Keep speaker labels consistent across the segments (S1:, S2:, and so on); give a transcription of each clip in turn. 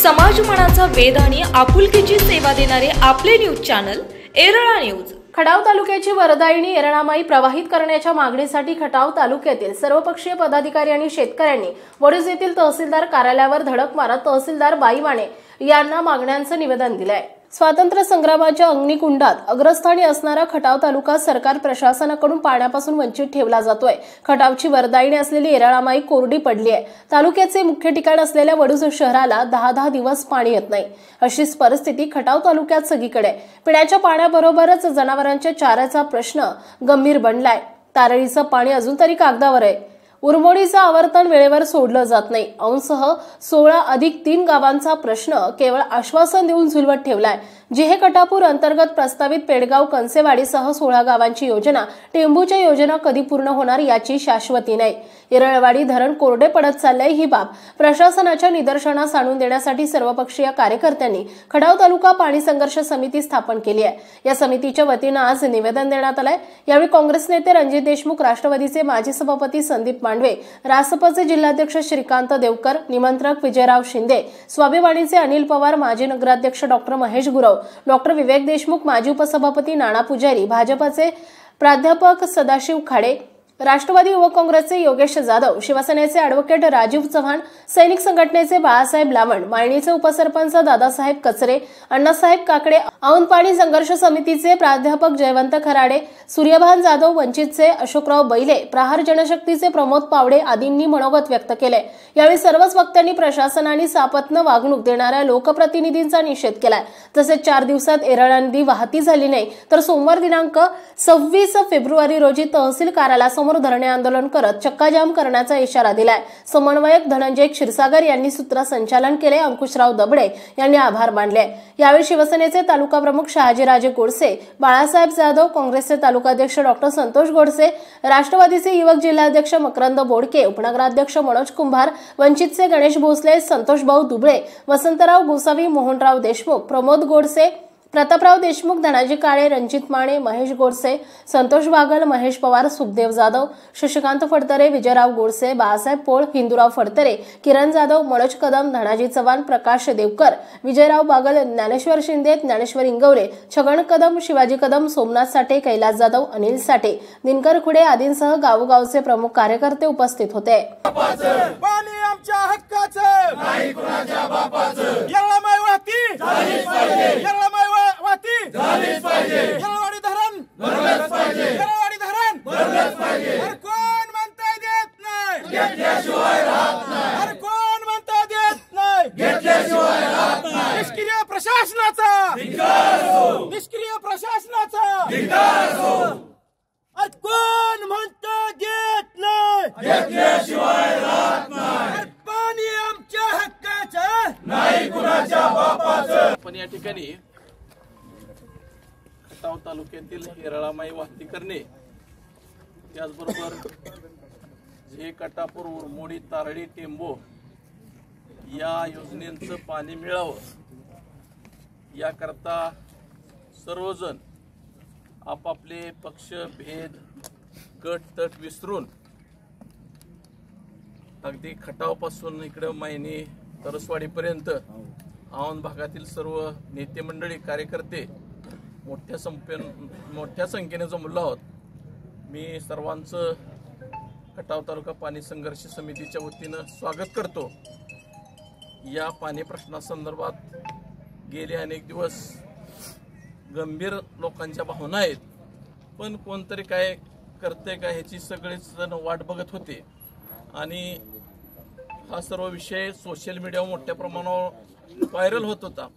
S1: समाजमनाचा वेध आणि आपुलकीची सेवा देणारे आपले news channel Erala news.
S2: Khatav तालुक्याची वरदायिनी एरळामाई प्रवाहित करण्याच्या मागणीसाठी खटाव तालुक्यातील सर्वपक्षीय पदाधिकारी आणि शेतकऱ्यांनी वडूज येथील तहसीलदार कार्यालयावर धडक मारत तहसीलदार बाई माने यांना मागण्यांचं निवेदन दिलंय। स्वातंत्र्य संग्रामाच्या अग्निकुंडात अग्रस्थानी असणारा खटाव तालुका सरकार प्रशासनाकडून पाण्यापासून वंचित ठेवला जातोय। खटावची वरदायिनी असलेली एरळामाई कोरडी पडली आहे। तालुक्याचे मुख्य ठिकाण असलेल्या वडूज शहराला 10 दिवस पाणी येत नाही। अशीच परिस्थिती खटाव तालुक्यात सगळीकडे। पिण्याच्या पाण्याबरोबरच जनावरांच्या चाऱ्याचा प्रश्न गंभीर बनलाय। तारळीचं पाणी अजून तरी कागदावर आहे। उरमोडीचं आवर्तन वेळेवर सोडलं जात नाही। औंधसह 16+3 गावांचा प्रश्न केवळ आश्वासन देऊन झुलवत ठेवलाय। जिहे कटापूर अंतर्गत प्रस्तावित पेडगाव कंसेवाडीसह 16 गावांची योजना टेंबूच्या योजना कधी पूर्ण होणार याची शाश्वती नाही। एरळवाडी धरण कोरडे पडत चाललंय। ही बाब प्रशासनाच्या निदर्शनास आणून देण्यासाठी सर्वपक्षीय कार्यकर्त्यांनी खटाव तालुका पाणी संघर्ष समिती स्थापन केली आहे। या समितीच्या वतीने आज निवेदन देण्यात आलंय। यावेळी काँग्रेस नेते रणजित देशमुख, राष्ट्रवादीचे माजी सभापती संदीप मांडवे, रासपचे जिल्हाध्यक्ष श्रीकांत देवकर, निमंत्रक विजयराव शिंदे, स्वाभिमानीचे अनिल पवार, माजी नगराध्यक्ष डॉक्टर महेश गुरव, डॉक्टर विवेक देशमुख, माजी उपसभापती नाना पुजारी, भाजपचे प्राध्यापक सदाशिव खाडे, राष्ट्रवादी युवक काँग्रेसचे योगेश जाधव, शिवसेनेचे ॲडव्होकेट राजीव चव्हाण, सैनिक संघटनेचे बाळासाहेब लावण, मायणीचे उपसरपंच दादासाहेब कचरे, अण्णासाहेब काकडे, औंध पाणी संघर्ष समितीचे प्राध्यापक जयवंत खराडे, सूर्यभान जाधव, वंचितचे अशोकराव बैले, प्रहार जनशक्तीचे प्रमोद पावडे आदींनी मनोगत व्यक्त केले। यावेळी सर्वच वक्त्यांनी प्रशासनाने सापत्न वागणूक देणाऱ्या लोकप्रतिनिधींचा निषेध केलाय। तसेच 4 दिवसात एरळा नदी वाहती झाली नाही तर सोमवार दिनांक 26 फेब्रुवारी रोजी तहसील कार्यालयासमोर धरणे आंदोलन करत चक्काजाम करण्याचा इशारा दिलाय। समन्वयक धनंजय क्षीरसागर यांनी सूत्रसंचालन केले। अंकुशराव दबडे यांनी आभार मानले। यावेळी शिवसेनेचे तालुका प्रमुख शहाजीराजे गोडसे, बाळासाहेब जाधव, काँग्रेसचे तालुकाध्यक्ष डॉक्टर संतोष गोडसे, राष्ट्रवादीचे युवक जिल्हाध्यक्ष मकरंद बोडके, उपनगराध्यक्ष मनोज कुंभार, वंचितचे गणेश भोसले, संतोषभाऊ दुबळे, वसंतराव गोसावी, मोहनराव देशमुख, प्रमोद गोडसे, प्रतापराव देशमुख, धनाजी काळे, रणजित माने, महेश गोडसे, संतोष बागल, महेश पवार, सुखदेव जाधव, शशिकांत फडतरे, विजयराव गोडसे, बाळासाहेब पोळ, हिंदूराव फडतरे, किरण जाधव, मनोज कदम, धनाजी चव्हाण, प्रकाश देवकर, विजयराव बागल, ज्ञानेश्वर शिंदे, ज्ञानेश्वर इंगवरे, छगन कदम, शिवाजी कदम, सोमनाथ साठे, कैलास जाधव, अनिल साठे, दिनकर खुडे आदींसह गावोगावचे प्रमुख कार्यकर्ते उपस्थित होते।
S3: पाणी आमच्या हक्काचं, नाही कुणाच्या बापाचं। एरळामाई वाहती झालीच पाहिजे, एरळामाई वाहती झालीच पाहिजे, एरळवाडी धरण भरलंच पाहिजे, एरळवाडी धरण भरलंच पाहिजे। हर कोण म्हणता देत नाही, घेतल्याशिवाय राहत नाही। हर कोण म्हणता देत नाही, घेतल्याशिवाय राहत नाही। निष्क्रिय प्रशासनाचा धिक्कार असो, निष्क्रिय प्रशासनाचा धिक्कार असो। हर कोण म्हणता देत नाही, घेतल्याशिवाय राहत नाही। पाणी आमच्या हक्काचं, नाही कुणाच्या बापाचं।
S4: पण या ठिकाणी खटाव तालुक्यातील एरळामाई वाहती करणे, त्याचबरोबर जे कटापूर, उरमोडी, तारळी, टेंबो या योजनेचं पाणी मिळावं याकरता सर्वजण आपापले पक्ष भेद गट तट विसरून अगदी खटावपासून इकडे मायनी तरसवाडीपर्यंत औंध भागातील सर्व नेते मंडळी, कार्यकर्ते मोठ्या संख्येने जमलो आहोत। मी सर्वांचं खटाव तालुका पाणी संघर्ष समितीच्या वतीनं स्वागत करतो। या पाणी प्रश्नासंदर्भात गेले अनेक दिवस गंभीर लोकांच्या भावना आहेत, पण कोणतरी काय करते का ह्याची सगळेच जण वाट बघत होते आणि हा सर्व विषय सोशल मीडियावर मोठ्या प्रमाणावर व्हायरल होत होता।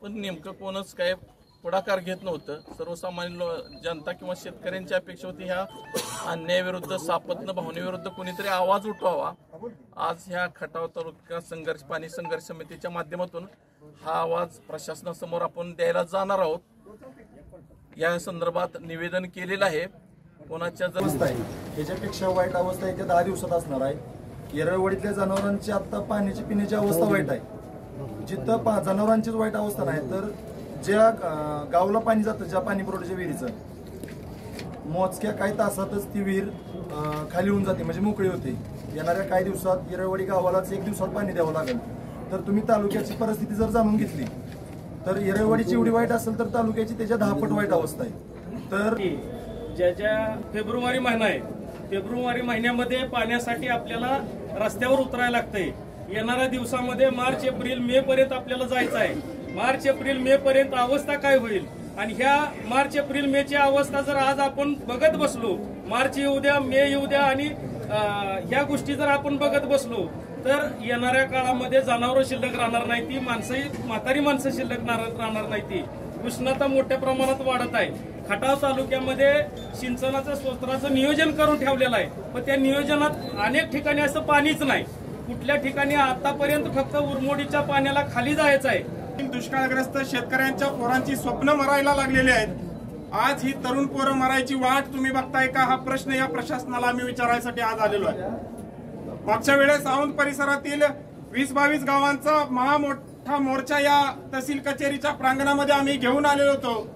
S4: पण नेमकं कोणच काय पुढाकार घेत नव्हतं। सर्वसामान्य जनता किंवा शेतकऱ्यांची अपेक्षा होती ह्या अन्यायाविरुद्ध, सापत्न भावनेविरुद्ध कोणीतरी आवाज उठवावा। आज ह्या खटाव तालुका पाणी संघर्ष समितीच्या माध्यमातून हा आवाज प्रशासनासमोर आपण द्यायला जाणार आहोत। या संदर्भात निवेदन केलेलं आहे। कोणाच्या
S5: त्याच्यापेक्षा वाईट अवस्था येत्या 10 दिवसात असणार आहे। एरळवाडीतल्या जनावरांची आता पाण्याची पिण्याची अवस्था वाईट आहे। जिथं जनावरांचीच वाईट अवस्था नाही तर ज्या गावला पाणी जातं, ज्या पाणी पुरवठ्याच्या विहिरीचं, मोजक्या काही तासातच ती विहीर खाली होऊन जाते, म्हणजे मोकळी होते। येणाऱ्या काही दिवसात एरळवाडी गावालाच 1 दिवसात पाणी द्यावं लागेल। तर तुम्ही तालुक्याची परिस्थिती जर जाणून घेतली तर येरळवाडीची एवढी वाईट असेल तर तालुक्याची त्याच्या 10 पट वाईट अवस्था आहे. तर
S6: ज्या फेब्रुवारी महिना आहे, फेब्रुवारी महिन्यामध्ये पाण्यासाठी आपल्याला रस्त्यावर उतरायला लागतंय. येणाऱ्या दिवसामध्ये मार्च एप्रिल मे पर्यंत आपल्याला जायचं आहे. मार्च एप्रिल मे पर्यंत अवस्था काय होईल आणि ह्या मार्च एप्रिल मे ची अवस्था जर आज आपण बघत बसलो, मार्च येऊ द्या, मे येऊ द्या आणि ह्या गोष्टी जर आपण बघत बसलो तर येणाऱ्या काळामध्ये जनावरं शिल्लक राहणार नाही, ती म्हातारी माणसं शिल्लक राहणार नाही. ती उष्णता मोठ्या प्रमाणात वाढत आहे. खटाव तालुक्यामध्ये सिंचनाचं स्तोत्राचं नियोजन करून ठेवलेलं आहे, पण त्या नियोजनात अनेक ठिकाणी असं पाणीच नाही. कुठल्या ठिकाणी आतापर्यंत फक्त उरमोडीच्या पाण्याला खाली जायचं आहे.
S3: दुष्काळग्रस्त शेतकऱ्यांच्या पोरांची स्वप्न मरायला लागलेली आहेत. आज ही तरुण पोरं मरायची वाट तुम्ही बघताय का? हा प्रश्न या प्रशासनाला आम्ही विचारायसाठी आज आलेलो आहे. मागच्या वेळेस औंध परिसरातील 20-22 गावांचा मोठा मोर्चा या तहसील कचेरीच्या प्रांगणामध्ये आम्ही घेऊन आलेलो होतो.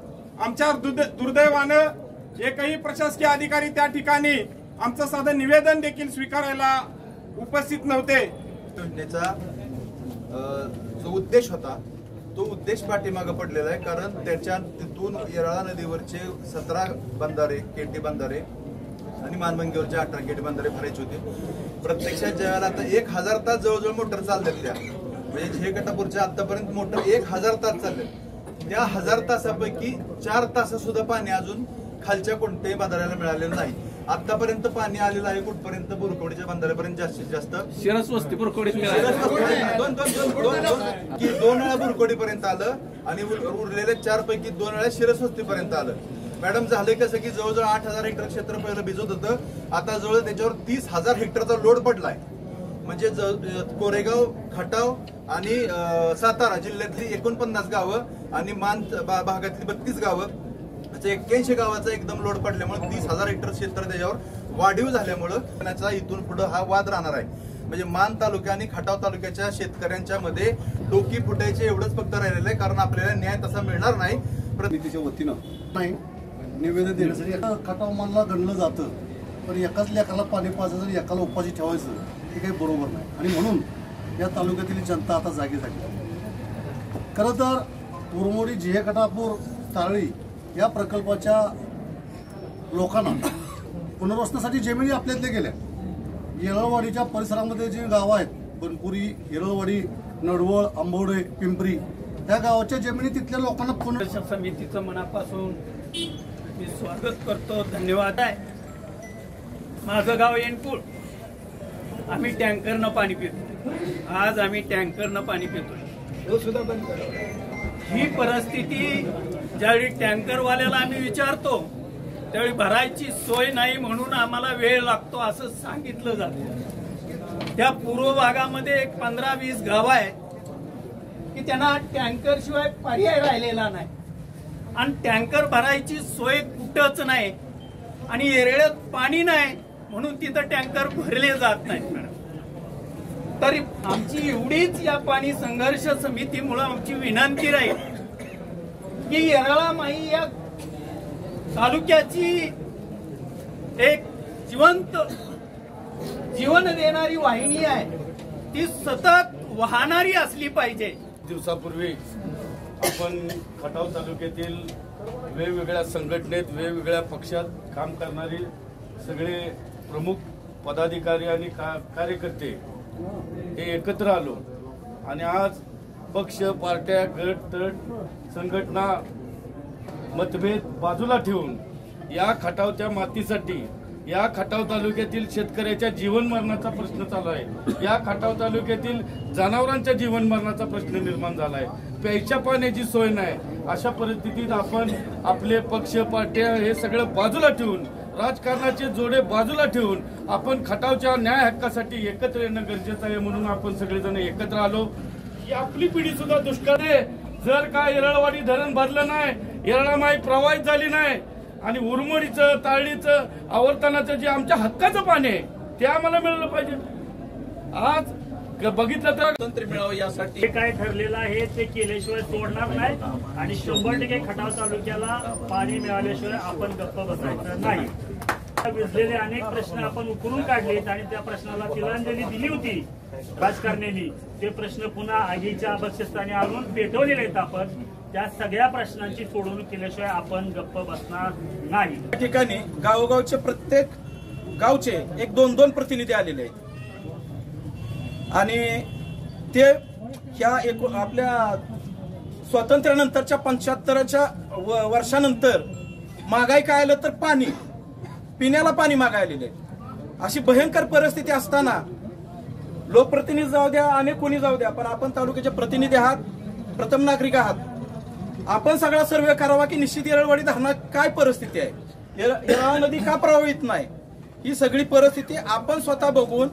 S3: आमच्या दुर्दैवानं एकही प्रशासकीय अधिकारी त्या ठिकाणी आमचं साधं निवेदन देखील स्वीकारायला उपस्थित नव्हते.
S7: योजनेचा जो उद्देश होता तो उद्देश पाठीमागे पडलेला आहे. कारण त्याच्या तिथून येरळा नदीवरचे 17 बंधारे, केटी बंधारे आणि मानमंगीवरचे 18 केटी बंधारे भरायचे होते. प्रत्यक्षात ज्यावेळेला आता 1000 तास जवळजवळ मोटर चालतात त्या, म्हणजे झेकटापूरच्या आतापर्यंत मोटर 1000 तास चालले. त्या 1000 तासापैकी 4 तास सुद्धा पाणी अजून खालच्या कोणत्याही बंधाऱ्याला मिळालेलं नाही. आतापर्यंत पाणी आलेलं आहे कुठपर्यंत? बुरकोडीच्या बंधाऱ्यापर्यंत जास्तीत जास्त
S4: शिरस्वस्ती बुरकोडी
S7: दोन वेळा बुरकोडीपर्यंत आलं आणि उरलेल्या 4 पैकी 2 वेळा शिरस्वस्तीपर्यंत आलं. मॅडम झालंय कसं की जवळजवळ 8000 हेक्टर क्षेत्र पहिलं भिजत होतं, आता जवळ त्याच्यावर 30,000 हेक्टरचा लोड पडलाय. म्हणजे कोरेगाव, खटाव आणि सातारा जिल्ह्यातली 49 गावं आणि मान भागातली 32 गावं, 81 गावाचा एकदम लोड पडल्यामुळे 30,000 हेक्टर क्षेत्र त्याच्यावर वाढीव झाल्यामुळे इथून पुढे हा वाद राहणार आहे. म्हणजे मान तालुक्या आणि खटाव तालुक्याच्या शेतकऱ्यांच्या मध्ये डोकी फुटायचे एवढंच फक्त राहिलेलं आहे. कारण आपल्याला न्याय तसा मिळणार नाही.
S8: प्रतिनिधीच्या वतीनं नाही निवेदन देण्यासाठी खटाव मानला गणलं जातं, पण एकाच लेखाला पाणी पाजायचं आणि एकाला उपाशी ठेवायचं हे काही बरोबर नाही. आणि म्हणून या तालुक्यातील जनता आता जागी झाली. खरं तर उरमोडी, झेकटापूर, तारळी या प्रकल्पाच्या लोकांना पुनर्वसनासाठी जमिनी आपल्यातल्या गेल्या. येरळवाडीच्या परिसरामध्ये जी गावं आहेत, बनपुरी, येरळवाडी, नडवळ, आंबवडे, पिंपरी, त्या गावाच्या जमिनी तिथल्या लोकांना
S6: पुनर्वसन समितीचं मनापासून मी स्वागत करतो. धन्यवाद आहे. माझं गाव येनपूर. आम्ही टँकरनं पाणी पितो. आज आम्ही टँकरनं पाणी पितो. ही परिस्थिती ज्यावेळी टँकरवाल्याला आम्ही विचारतो त्यावेळी भरायची सोय नाही म्हणून आम्हाला वेळ लागतो असं सांगितलं जातं. त्या पूर्व भागामध्ये एक 15-20 गावं आहेत की त्यांना टँकर शिवाय पर्याय राहिलेला नाही आणि टँकर भरायची सोय कुठंच नाही आणि येरळ्यात पाणी नाही म्हणून तिथं टँकर भरले जात नाहीत. तरी आमची एवढीच या पाणी संघर्ष समितीमुळे आमची विनंती राहील की येरळामाई या तालुक्याची एक जिवंत जीवन देणारी वाहिनी आहे, ती सतत वाहणारी असली पाहिजे.
S9: दिवसापूर्वी आपण खटाव तालुक्यातील वेगवेगळ्या संघटनेत, वेगवेगळ्या पक्षात काम करणारी सगळे प्रमुख पदाधिकारी आणि कार्यकर्ते हे एकत्र आलो आणि आज पक्ष, पार्ट्या, गट, तट, संघटना, मतभेद बाजूला ठेवून या खटावच्या मातीसाठी, या खटाव तालुक्यातील शेतकऱ्याच्या जीवन मरणाचा प्रश्न चालू आहे. या खटाव तालुक्यातील जनावरांच्या जीवन मरणाचा प्रश्न निर्माण झाला आहे. प्यायच्या पाण्याची सोय नाही. अशा परिस्थितीत आपण आपले पक्ष, पार्ट्या हे सगळं बाजूला ठेवून, राजकारणाचे जोडे बाजूला ठेवून आपण खटावच्या न्याय हक्कासाठी एकत्र येणं गरजेचं आहे. म्हणून आपण सगळेजण एकत्र आलो. ही आपली पिढी सुद्धा दुष्काळ आहे. जर का येरळवाडी धरण भरलं नाही, येरळामाई प्रवाहित झाली नाही आणि उरमोडीचं, ताळीचं, आवर्तनाचं जे आमच्या हक्काचं पाणी आहे ते आम्हाला मिळालं पाहिजे. आज बघितलं तर
S6: स्वातंत्र्य मिळावं यासाठी
S10: काय ठरलेलं आहे ते केल्याशिवाय सोडणार नाही आणि 100% खटाव तालुक्याला पाणी मिळाल्याशिवाय आपण गप्प बसायचं नाही. विसरलेले अनेक प्रश्न आपण उकरून काढलेत आणि त्या प्रश्नाला तिलांजली दिली होती राजकारण्यांनी. ते प्रश्न पुन्हा आगीच्या बक्षस्थानी आणून पेटवलेले आहेत. आपण त्या सगळ्या प्रश्नांची सोडवणूक केल्याशिवाय आपण गप्प बसणार नाही.
S3: या ठिकाणी गावोगावचे प्रत्येक गावचे 1-2 प्रतिनिधी आलेले आहेत आणि ते ह्या आपल्या स्वातंत्र्यानंतरच्या 75च्या वर्षानंतर महागाई काय आलं तर पाणी, पिण्याला पाणी मागायलेले. अशी भयंकर परिस्थिती असताना लोकप्रतिनिधी जाऊ द्या आणि कोणी जाऊ द्या, पण आपण तालुक्याचे प्रतिनिधी आहात, प्रथम नागरिक आहात. आपण सगळा सर्वे करावा की निश्चित येरळवाडी धरणात काय परिस्थिती आहे, येरळा नदी का प्रभावित नाही, ही सगळी परिस्थिती आपण स्वतः बघून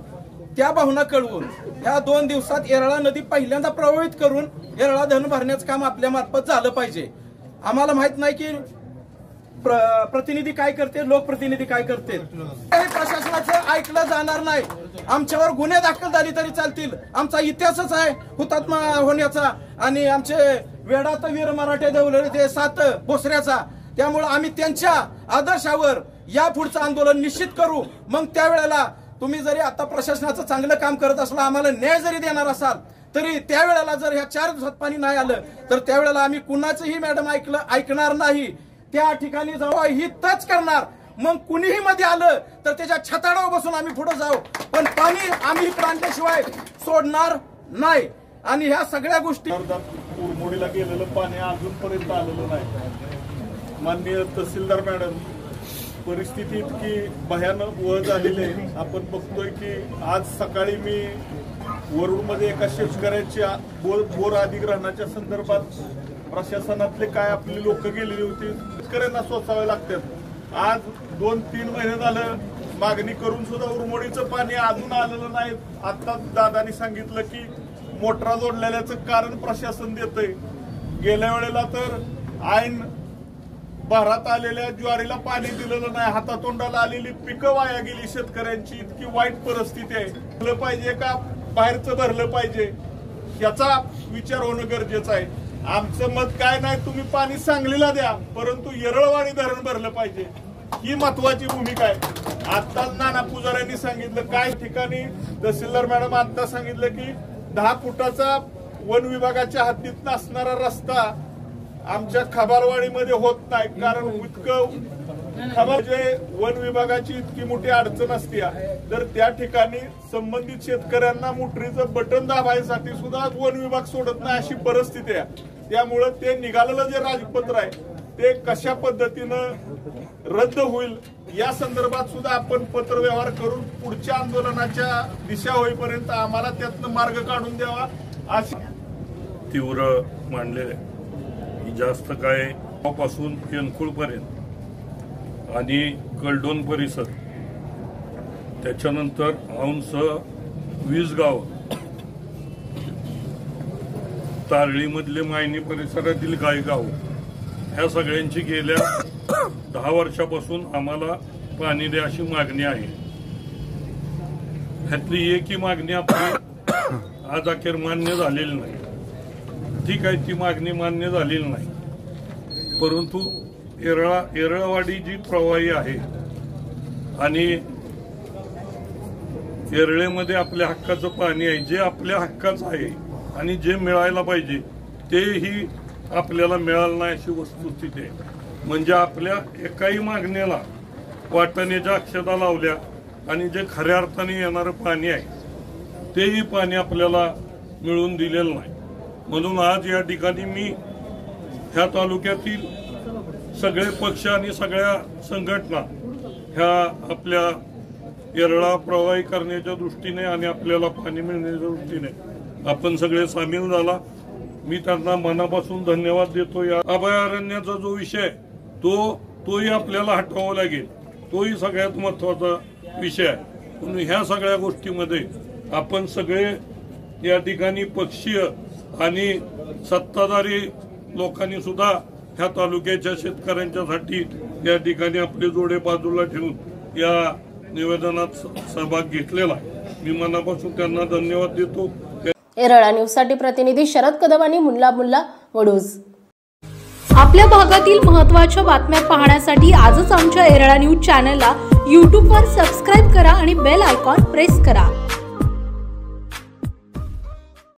S3: त्या भावना कळवून ह्या 2 दिवसात येरळा नदी पहिल्यांदा प्रभावित करून येरळा धरण भरण्याचं काम आपल्या मार्फत झालं पाहिजे. आम्हाला माहित नाही की प्रतिनिधी काय करते, लोकप्रतिनिधी काय करते. प्रशासनाचं ऐकलं जाणार नाही. आमच्यावर गुन्हे दाखल झाले तरी चालतील. आमचा इतिहासच आहे हुतात्मा होण्याचा आणि आमचे वेडात वीर मराठे देवले ते 7 भोसऱ्याचा. त्यामुळे आम्ही त्यांच्या आदर्शावर या पुढचं आंदोलन निश्चित करू. मग त्यावेळेला तुम्ही जरी आता प्रशासनाचं चांगलं काम करत असला, आम्हाला न्याय जरी देणार असाल, तरी त्यावेळेला जर ह्या 4 दिवसात पाणी नाही आलं तर त्यावेळेला आम्ही कुणाचंही मॅडम ऐकणार नाही. त्या ठिकाणी जाऊ हितच करणार. मग कुणीही मध्ये आलं तर त्याच्या छताडावर बसून आम्ही पुढे जाऊ, पण पाणी आम्ही आणल्याशिवाय सोडणार नाही. आणि ह्या सगळ्या गोष्टी
S11: उरमोडीला गेलेलं पाणी अजूनपर्यंत आलेलं नाही. माननीय तहसीलदार मॅडम, परिस्थिती इतकी भयानक वर झालेली आहे. आपण बघतोय की आज सकाळी मी वरुडमध्ये एका शेतकऱ्याच्या बोर अधिग्रहणाच्या संदर्भात प्रशासनातले काय आपली लोक गेलेली होती, शेतकऱ्यांना सोसावे लागतात. आज 2-3 महिने झालं मागणी करून सुद्धा उरमोडीचं पाणी अजून आलेलं नाही. आता दादानी सांगितलं की मोटरा जोडलेल्याचं कारण प्रशासन देतंय. गेल्या वेळेला तर ऐन भरात आलेल्या ज्वारीला पाणी दिलेलं नाही, हातातोंडाला आलेली पिकं वाया गेली शेतकऱ्यांची. इतकी वाईट परिस्थिती आहे. भरलं पाहिजे का बाहेरचं भरलं पाहिजे याचा विचार होणं गरजेचं आहे. आमचं मत काय नाही, तुम्ही पाणी सांगलीला द्या, परंतु येरळवाडी धरण भरलं पाहिजे, ही महत्वाची भूमिका आहे. आत्ताच नाना पुजाऱ्यांनी सांगितलं काय ठिकाणी तहसीलदार मॅडम आता सांगितलं की 10 फुटाचा वन विभागाच्या हद्दीत असणारा रस्ता आमच्या खबारवाडीमध्ये होत नाही. कारण इतकं जे वन विभागाची इतकी मोठी अडचण असते, तर त्या ठिकाणी संबंधित शेतकऱ्यांना मोटरीचं बटन दाबायसाठी सुद्धा वन विभाग सोडत नाही अशी परिस्थिती आहे. त्यामुळे ते निघालेलं जे राजपत्र आहे ते कशा पद्धतीनं रद्द होईल या संदर्भात सुद्धा आपण पत्रव्यवहार करून पुढच्या आंदोलनाच्या दिशा होईपर्यंत आम्हाला त्यातनं मार्ग काढून द्यावा अशी
S12: तीव्र मांडलेले जास्त काय पासून येनकुळपर्यंत आणि कलडोन परिसर, त्याच्यानंतर औंस 20 गाव, तारळीमधले मायनी परिसरातील गायगाव, ह्या सगळ्यांची गेल्या 10 वर्षापासून आम्हाला पाणी द्या अशी मागणी आहे. ह्यातली एकही मागणी आपली आज अखेर मान्य झालेली नाही. ठीक आहे, ती मागणी मान्य झालेली नाही, परंतु येरळवाडी जी प्रवाही आहे आणि येरळेमध्ये आपल्या हक्काचं पाणी आहे, जे आपल्या हक्काचं आहे आणि जे मिळायला पाहिजे तेही आपल्याला मिळालं नाही अशी वस्तुस्थिती आहे. म्हणजे आपल्या एकाही मागणीला वाटण्याच्या अक्षता लावल्या आणि जे खऱ्या अर्थाने येणारं पाणी आहे तेही पाणी आपल्याला मिळून दिलेलं नाही. म्हणून आज या ठिकाणी मी ह्या तालुक्यातील सगळे पक्ष आणि सगळ्या संघटना ह्या आपल्या येरळा प्रवाही करण्याच्या दृष्टीने आणि आपल्याला पाणी मिळण्याच्या दृष्टीने आपण सगळे सामील झाला. मी त्यांना मनापासून धन्यवाद देतो. या अभयारण्याचा जो विषय तोही आपल्याला हटवावा लागेल, तोही सगळ्यात महत्वाचा विषय आहे. म्हणून ह्या सगळ्या गोष्टीमध्ये आपण सगळे या ठिकाणी पक्षीय आणि सत्ताधारी लोकांनी सुद्धा ह्या तालुक्याच्या शेतकऱ्यांच्यासाठी या ठिकाणी आपले जोडे बाजूला ठेवून या निवेदनात सहभाग घेतलेला आहे. मी मनापासून त्यांना धन्यवाद देतो.
S2: येरळा न्यूजसाठी प्रतिनिधी शरद कदम आणि मुल्ला वडूज.
S1: आपल्या भागातील महत्त्वाच्या बातम्या पाहण्यासाठी आजच आमच्या येरळा न्यूज चॅनलला
S13: यूट्यूबवर सबस्क्राईब करा आणि बेल आयकॉन प्रेस करा.